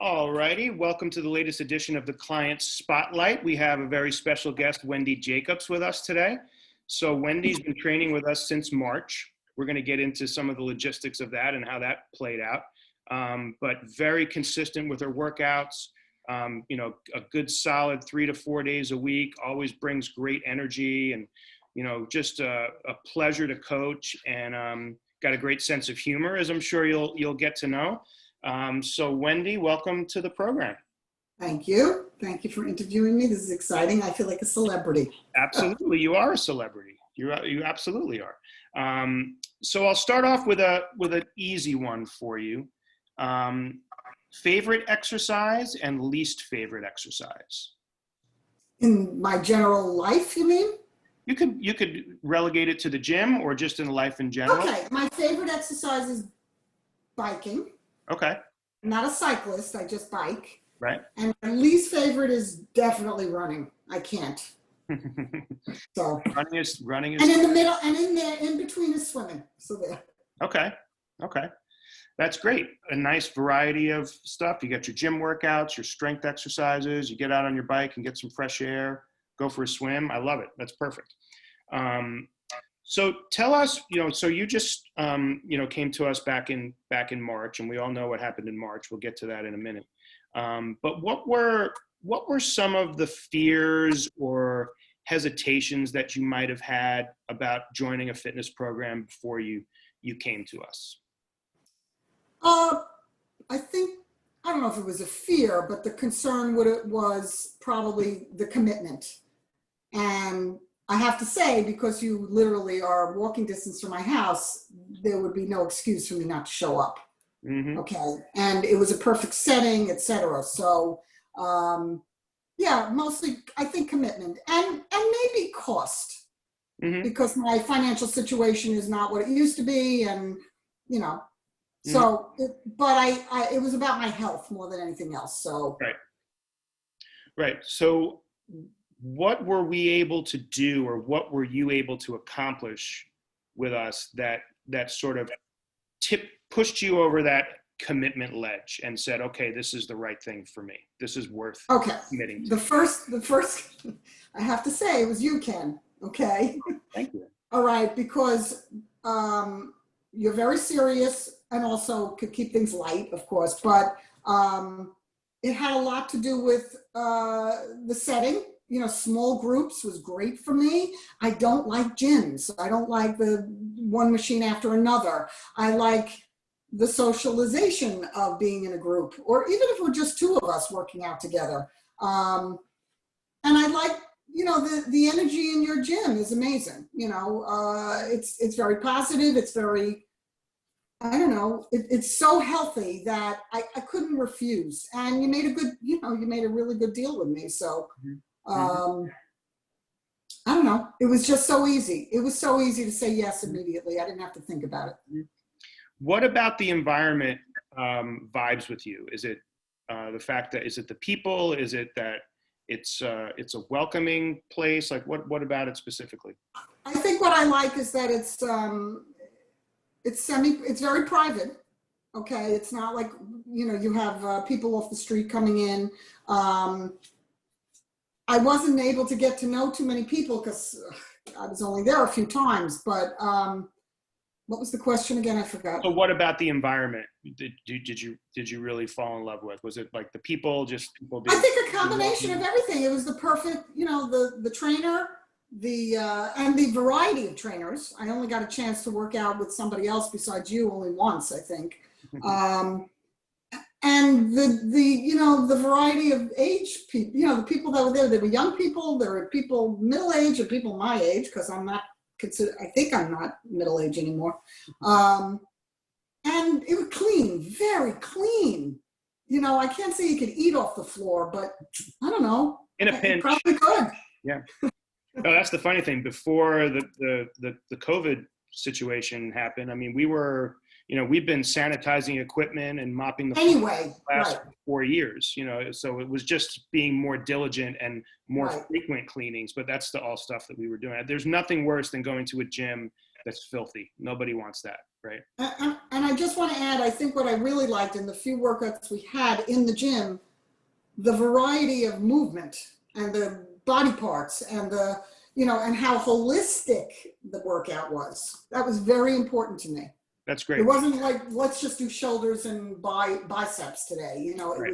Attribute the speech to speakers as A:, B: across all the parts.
A: All righty, welcome to the latest edition of the Client Spotlight. We have a very special guest, Wendy Jacobs, with us today. So Wendy's been training with us since March. We're going to get into some of the logistics of that and how that played out. But very consistent with her workouts, a good solid 3 to 4 days a week, always brings great energy and, just a pleasure to coach, and got a great sense of humor, as I'm sure you'll get to know. So Wendy, welcome to the program.
B: Thank you. Thank you for interviewing me. This is exciting. I feel like a celebrity.
A: Absolutely. You are a celebrity. You absolutely are. So I'll start off with an easy one for you. Favorite exercise and least favorite exercise?
B: In my general life, you mean?
A: You could relegate it to the gym or just in life in general.
B: Okay. My favorite exercise is biking.
A: Okay.
B: I'm not a cyclist. I just bike.
A: Right.
B: And my least favorite is definitely running. I can't. So
A: running is.
B: And in the middle, and in between is swimming. So there.
A: Okay. That's great. A nice variety of stuff. You got your gym workouts, your strength exercises. You get out on your bike and get some fresh air. Go for a swim. I love it. That's perfect. So tell us, so you just, came to us back in March, and we all know what happened in March. We'll get to that in a minute. But what were some of the fears or hesitations that you might have had about joining a fitness program before you came to us?
B: I don't know if it was a fear, but the concern was probably the commitment. And I have to say, because you literally are walking distance from my house, there would be no excuse for me not to show up.
A: Mm-hmm.
B: Okay. And it was a perfect setting, etc. So, mostly I think commitment and maybe cost,
A: mm-hmm.
B: because my financial situation is not what it used to be. And, so, mm-hmm. It was about my health more than anything else. So,
A: Right. So what were we able to do, or what were you able to accomplish with us that sort of pushed you over that commitment ledge and said, okay, this is the right thing for me. This is worth committing to.
B: The first, I have to say, it was you, Ken. Okay.
A: Thank you.
B: All right. Because you're very serious and also could keep things light, of course, but it had a lot to do with the setting. Small groups was great for me. I don't like gyms. I don't like the one machine after another. I like the socialization of being in a group, or even if we're just two of us working out together. And I like, the energy in your gym is amazing. It's very positive. It's very, I don't know, it's so healthy that I couldn't refuse. And you made a really good deal with me. So, I don't know. It was just so easy. It was so easy to say yes immediately. I didn't have to think about it.
A: What about the environment vibes with you? Is it the fact that, is it the people? Is it that it's a welcoming place? Like what about it specifically?
B: I think what I like is that it's very private. Okay. It's not like, you have people off the street coming in. I wasn't able to get to know too many people because I was only there a few times, but what was the question again? I forgot.
A: So what about the environment? Did you really fall in love with? Was it like the people, just people being?
B: I think a combination of everything. It was the perfect, the trainer, and the variety of trainers. I only got a chance to work out with somebody else besides you only once, I think. And the variety of age people, the people that were there were young people, there were people middle-aged and people my age, because I think I'm not middle-aged anymore. And it was clean, very clean. I can't say you could eat off the floor, but I don't know.
A: In a pinch.
B: Probably could.
A: Yeah. No, that's the funny thing. Before the COVID situation happened, I mean, we've been sanitizing equipment and mopping the floor for the last 4 years, so it was just being more diligent and more frequent cleanings, but that's all stuff that we were doing. There's nothing worse than going to a gym that's filthy. Nobody wants that. Right.
B: And I just want to add, I think what I really liked in the few workouts we had in the gym, the variety of movement and the body parts and the, and how holistic the workout was. That was very important to me.
A: That's
B: It
A: great.
B: wasn't like, let's just do shoulders and biceps today. It
A: Right.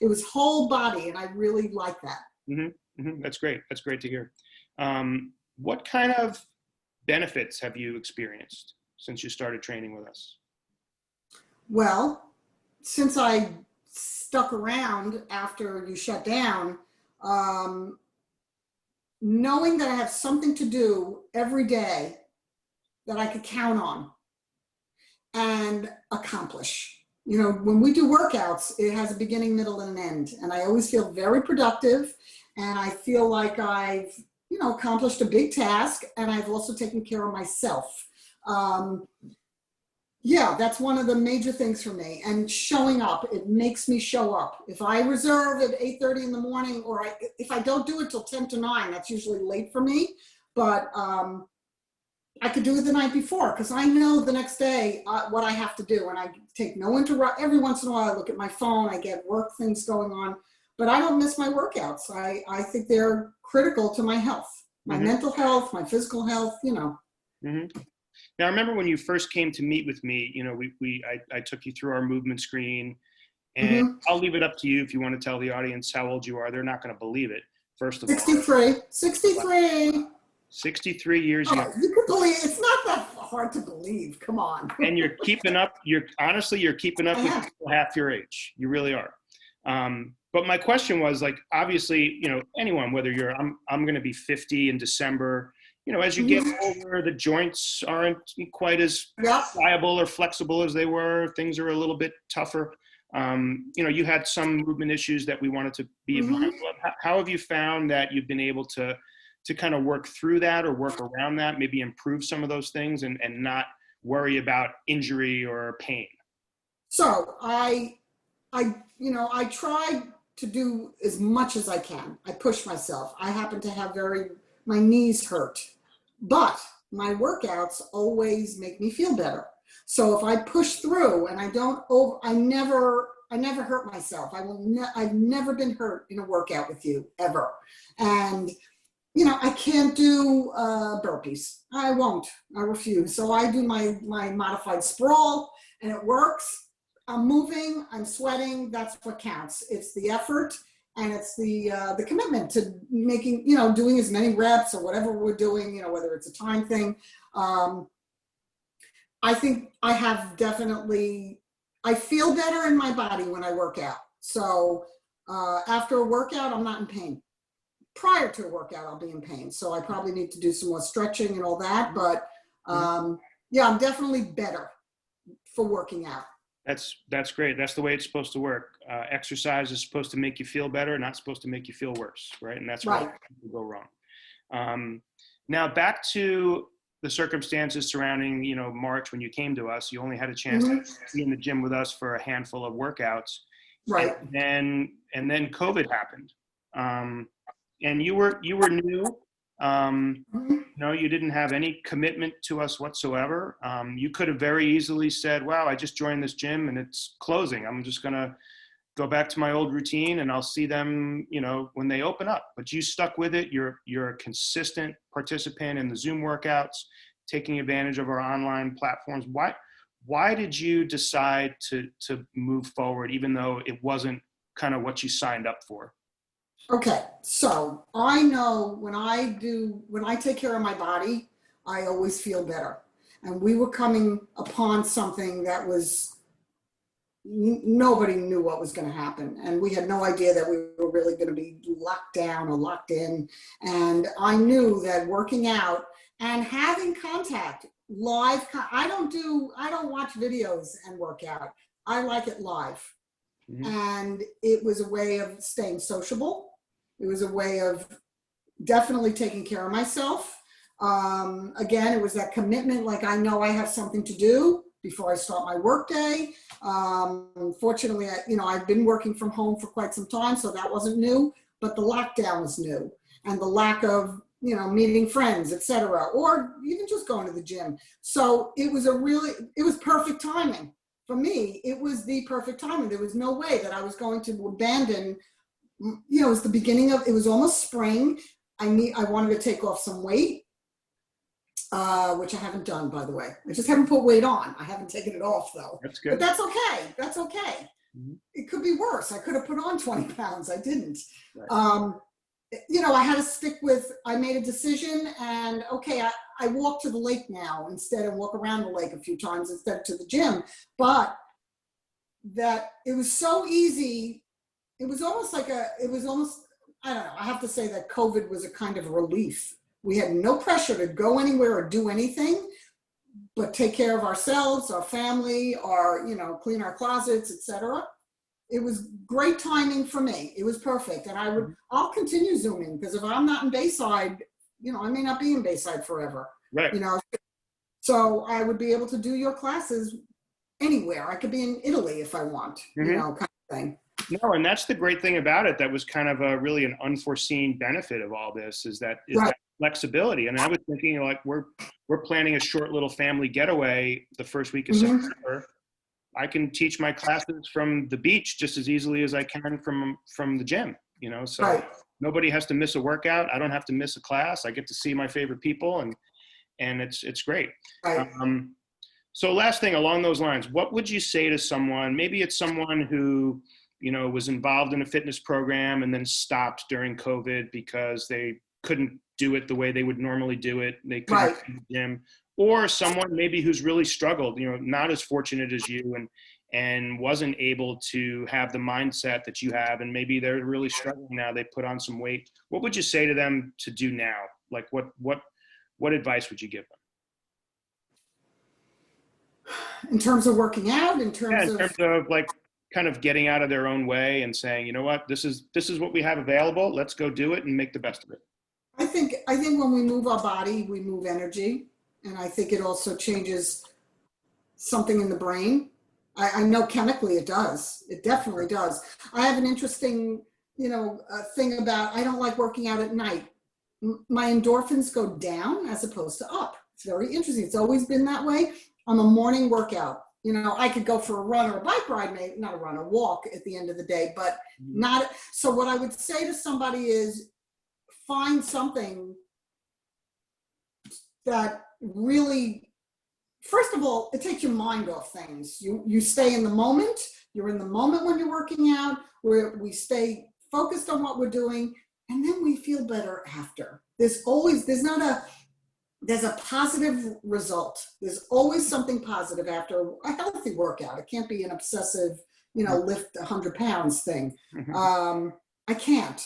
B: was whole body, and I really like that.
A: That's great. That's great to hear. What kind of benefits have you experienced since you started training with us?
B: Well, since I stuck around after you shut down, knowing that I have something to do every day that I could count on and accomplish. When we do workouts, it has a beginning, middle, and an end. And I always feel very productive. And I feel like I've, accomplished a big task, and I've also taken care of myself. Yeah, that's one of the major things for me. And showing up, it makes me show up. If I reserve at 8:30 in the morning, or if I don't do it till 10 to 9, that's usually late for me. But I could do it the night before, because I know the next day what I have to do, and I take no interrupt. Every once in a while I look at my phone, I get work things going on, but I don't miss my workouts. I think they're critical to my health, my mental health, my physical health,
A: Now, I remember when you first came to meet with me, I took you through our movement screen, and I'll leave it up to you if you want to tell the audience how old you are. They're not going to believe it, first of all.
B: 63.
A: 63 years young.
B: You can believe, it's not that hard to believe. Come on.
A: And you're keeping up. You're keeping up with people half your age. You really are. But my question was, like, obviously, anyone, whether I'm going to be 50 in December, as you get older, the joints aren't quite as pliable or flexible as they were. Things are a little bit tougher. You had some movement issues that we wanted to be mindful of. How have you found that you've been able to kind of work through that or work around that, maybe improve some of those things and not worry about injury or pain?
B: So I try to do as much as I can. I push myself. I happen to have my knees hurt, but my workouts always make me feel better. So if I push through and I never hurt myself. I've never been hurt in a workout with you ever. And I can't do burpees. I won't. I refuse. So I do my modified sprawl, and it works. I'm moving. I'm sweating. That's what counts. It's the effort, and it's the commitment to making, doing as many reps or whatever we're doing. Whether it's a time thing. I think I have definitely. I feel better in my body when I work out. So after a workout, I'm not in pain. Prior to a workout, I'll be in pain. So I probably need to do some more stretching and all that. But yeah, I'm definitely better for working out.
A: That's great. That's the way it's supposed to work. Exercise is supposed to make you feel better, not supposed to make you feel worse, right? And that's where people go wrong. Now back to the circumstances surrounding, March when you came to us. You only had a chance to be in the gym with us for a handful of workouts,
B: right?
A: And then COVID happened. And you were new. You didn't have any commitment to us whatsoever. You could have very easily said, wow, I just joined this gym and it's closing. I'm just going to go back to my old routine and I'll see them, when they open up. But you stuck with it. You're a consistent participant in the Zoom workouts, taking advantage of our online platforms. Why did you decide to move forward, even though it wasn't kind of what you signed up for?
B: Okay, so I know when I take care of my body, I always feel better. And we were coming upon something that nobody knew what was going to happen. And we had no idea that we were really going to be locked down or locked in. And I knew that working out and having contact, I don't watch videos and work out. I like it live. And it was a way of staying sociable. It was a way of definitely taking care of myself. Again, it was that commitment, like I know I have something to do before I start my work day. Fortunately, I've been working from home for quite some time, so that wasn't new, but the lockdown was new. And the lack of, meeting friends, etc., or even just going to the gym. So it was perfect timing. For me, it was the perfect timing. There was no way that I was going to abandon, it was the beginning it was almost spring. I wanted to take off some weight, which I haven't done, by the way. I just haven't put weight on. I haven't taken it off, though.
A: That's good.
B: But that's okay. That's okay. Mm-hmm. It could be worse. I could have put on 20 pounds. I didn't. Right. I had to stick with, I made a decision, and okay, I walk to the lake now instead of walk around the lake a few times instead of to the gym. But that it was so easy. It was almost, I don't know. I have to say that COVID was a kind of relief. We had no pressure to go anywhere or do anything, but take care of ourselves, our family, clean our closets, etc. It was great timing for me. It was perfect. And I'll continue Zooming, because if I'm not in Bayside, I may not be in Bayside forever.
A: Right.
B: So I would be able to do your classes anywhere. I could be in Italy if I want, kind of thing.
A: No, and that's the great thing about it. That was kind of really an unforeseen benefit of all this is that flexibility. And I was thinking, like, we're planning a short little family getaway the first week of September. I can teach my classes from the beach just as easily as I can from the gym, so nobody has to miss a workout. I don't have to miss a class. I get to see my favorite people, and it's great. Right. So last thing along those lines, what would you say to someone, maybe it's someone who, was involved in a fitness program and then stopped during COVID because they couldn't do it the way they would normally do it. They couldn't go to the gym. Or someone maybe who's really struggled, not as fortunate as you and wasn't able to have the mindset that you have, and maybe they're really struggling now. They put on some weight. What would you say to them to do now? Like what advice would you give them?
B: In terms of working out, in terms
A: of like kind of getting out of their own way and saying, you know what, this is what we have available. Let's go do it and make the best of it.
B: I think when we move our body, we move energy. And I think it also changes something in the brain. I know chemically it does. It definitely does. I have an interesting, thing about, I don't like working out at night. My endorphins go down as opposed to up. It's very interesting. It's always been that way. I'm a morning workout. I could go for a run or a bike ride, maybe not a run, a walk at the end of the day, but not. So what I would say to somebody is find something that really, first of all, it takes your mind off things. You stay in the moment. You're in the moment when you're working out, where we stay focused on what we're doing, and then we feel better after. There's a positive result. There's always something positive after a healthy workout. It can't be an obsessive, lift 100 pounds thing. I can't,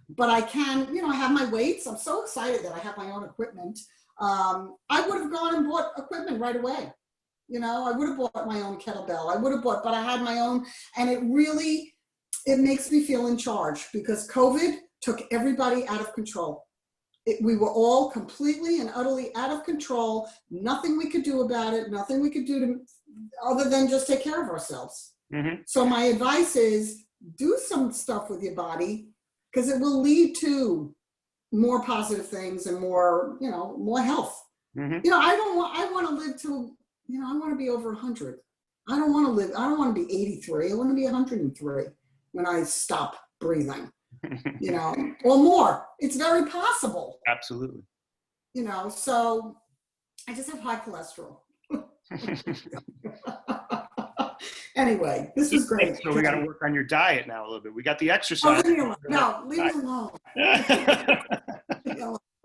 B: but I can, I have my weights. I'm so excited that I have my own equipment. I would have gone and bought equipment right away. I would have bought my own kettlebell. But I had my own, and it makes me feel in charge, because COVID took everybody out of control. We were all completely and utterly out of control. Nothing we could do about it. Nothing we could do other than just take care of ourselves. So my advice is do some stuff with your body, because it will lead to more positive things and more, more health. I want to live to, I want to be over 100. I don't want to be 83. I want to be 103 when I stop breathing, or more. It's very possible.
A: Absolutely.
B: So I just have high cholesterol. Anyway, this is great.
A: So we got to work on your diet now a little bit. We got the exercise.
B: Leave me alone.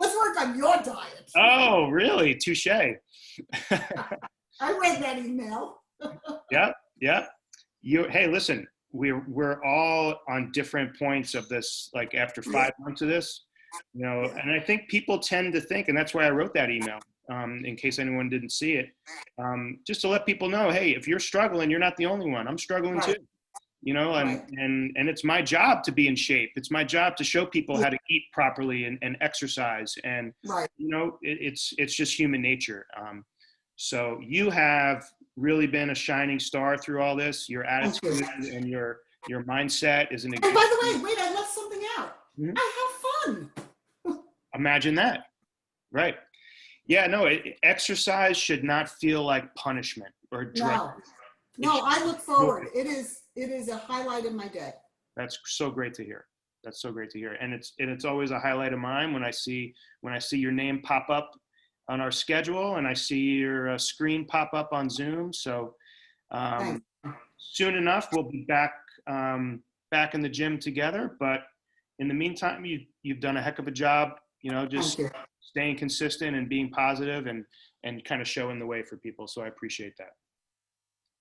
B: Let's work on your diet.
A: Oh, really? Touche.
B: I read that email.
A: Yeah. Hey, listen, we're all on different points of this, like after 5 months of this, and I think people tend to think, and that's why I wrote that email. In case anyone didn't see it, just to let people know, hey, if you're struggling, you're not the only one. I'm struggling too, and it's my job to be in shape. It's my job to show people how to eat properly and exercise. And, it's just human nature. So you have really been a shining star through all this. Your attitude and your mindset is an.
B: And by the way, wait, I left something out. I have fun.
A: Imagine that. Right. Yeah, no, exercise should not feel like punishment or drudgery.
B: No, no, I look forward. It is a highlight in my day.
A: That's so great to hear. That's so great to hear. And it's always a highlight of mine when I see your name pop up on our schedule and I see your screen pop up on Zoom. So
B: Thanks.
A: soon enough we'll be back back in the gym together. But in the meantime, you've done a heck of a job. Just
B: Thank you.
A: staying consistent and being positive and kind of showing the way for people. So I appreciate that.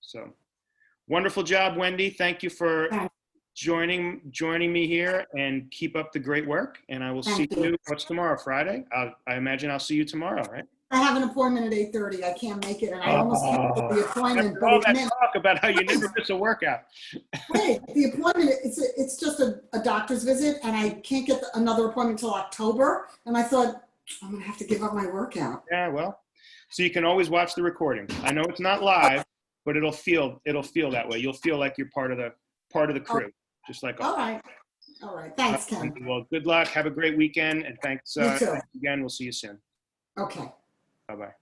A: So wonderful job, Wendy. Thank you for joining me here, and keep up the great work. And I will see you. What's tomorrow? Friday? I imagine I'll see you tomorrow, right?
B: I have an appointment at 8:30. I can't make it, and I almost canceled the appointment.
A: After all that talk about how you never miss a workout.
B: Wait, the appointment, it's just a doctor's visit, and I can't get another appointment until October. And I thought, I'm going to have to give up my workout.
A: Yeah, well, so you can always watch the recording. I know it's not live, but it'll feel that way. You'll feel like you're part of the crew, just like
B: all right. Thanks, Ken.
A: Well, good luck. Have a great weekend, and thanks
B: You too.
A: again. We'll see you soon.
B: Okay.
A: Bye-bye.